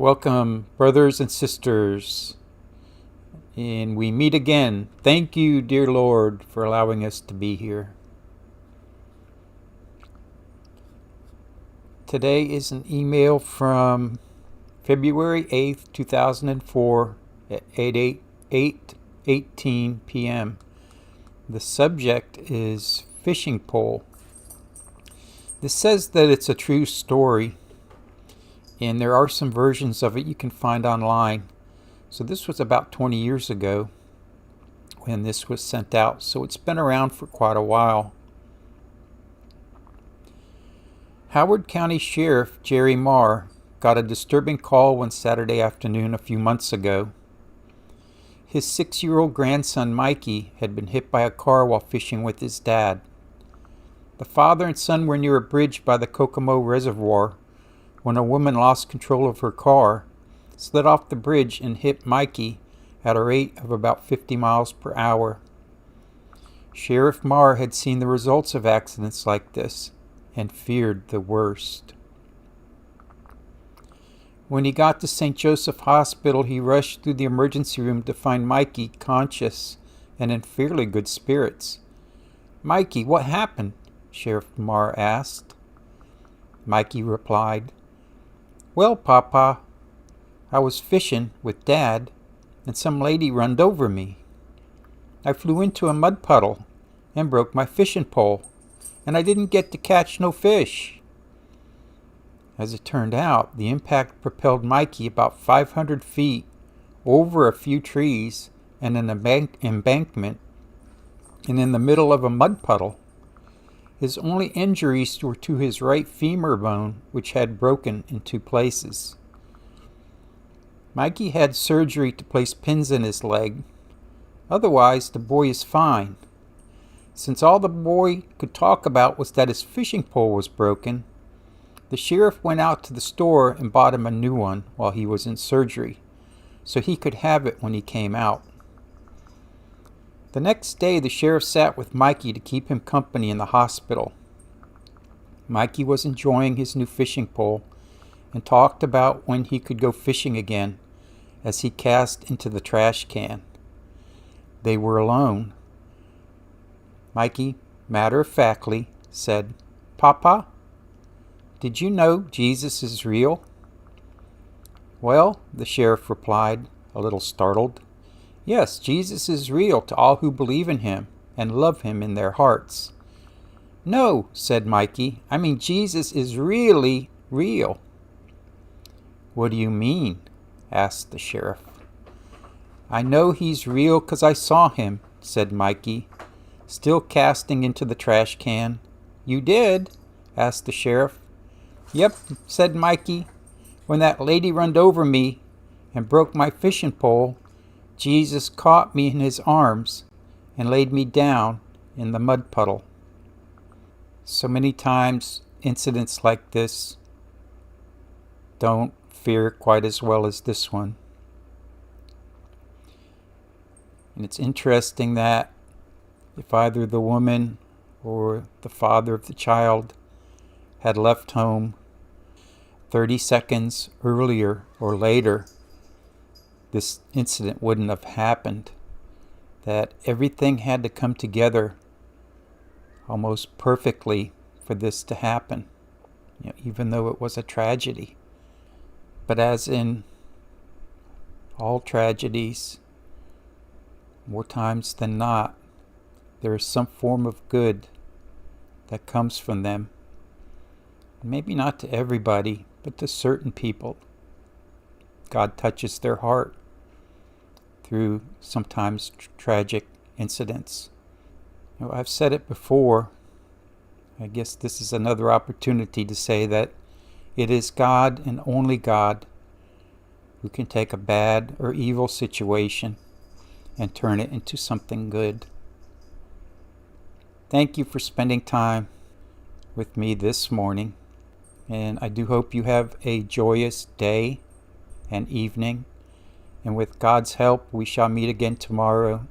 Welcome, brothers and sisters, and we meet again. Thank you, dear Lord, for allowing us to be here. Today is an email from February 8th, 2004 at 8:18 p.m. The subject is fishing pole. This says that it's a true story, and there are some versions of it you can find online. So this was about 20 years ago when this was sent out, so it's been around for quite a while. Howard County Sheriff Jerry Marr got a disturbing call one Saturday afternoon a few months ago. His 6-year-old grandson Mikey had been hit by a car while fishing with his dad. The father and son were near a bridge by the Kokomo Reservoir when a woman lost control of her car, slid off the bridge, and hit Mikey at a rate of about 50 miles per hour. Sheriff Marr had seen the results of accidents like this and feared the worst. When he got to St. Joseph Hospital, he rushed through the emergency room to find Mikey conscious and in fairly good spirits. "Mikey, what happened?" Sheriff Marr asked. Mikey replied, "Well, Papa, I was fishing with Dad, and some lady runned over me. I flew into a mud puddle and broke my fishing pole, and I didn't get to catch no fish." As it turned out, the impact propelled Mikey about 500 feet over a few trees and an embankment and in the middle of a mud puddle. His only injuries were to his right femur bone, which had broken in 2 places. Mikey had surgery to place pins in his leg. Otherwise, the boy is fine. Since all the boy could talk about was that his fishing pole was broken, the sheriff went out to the store and bought him a new one while he was in surgery, so he could have it when he came out. The next day, the sheriff sat with Mikey to keep him company in the hospital. Mikey was enjoying his new fishing pole and talked about when he could go fishing again as he cast into the trash can. They were alone. Mikey, matter-of-factly, said, "Papa, did you know Jesus is real?" "Well," the sheriff replied, a little startled, "yes, Jesus is real to all who believe in him and love him in their hearts." "No," said Mikey, "I mean Jesus is really real." "What do you mean?" asked the sheriff. "I know he's real 'cause I saw him," said Mikey, still casting into the trash can. "You did?" asked the sheriff. "Yep," said Mikey. "When that lady runned over me and broke my fishing pole, Jesus caught me in his arms and laid me down in the mud puddle." So many times, incidents like this don't fare quite as well as this one. And it's interesting that if either the woman or the father of the child had left home 30 seconds earlier or later, this incident wouldn't have happened. That everything had to come together almost perfectly for this to happen, even though it was a tragedy. But as in all tragedies, more times than not, there is some form of good that comes from them. Maybe not to everybody, but to certain people. God touches their heart through sometimes tragic incidents. I've said it before. I guess this is another opportunity to say that it is God and only God who can take a bad or evil situation and turn it into something good. Thank you for spending time with me this morning, and I do hope you have a joyous day and evening. And with God's help, we shall meet again tomorrow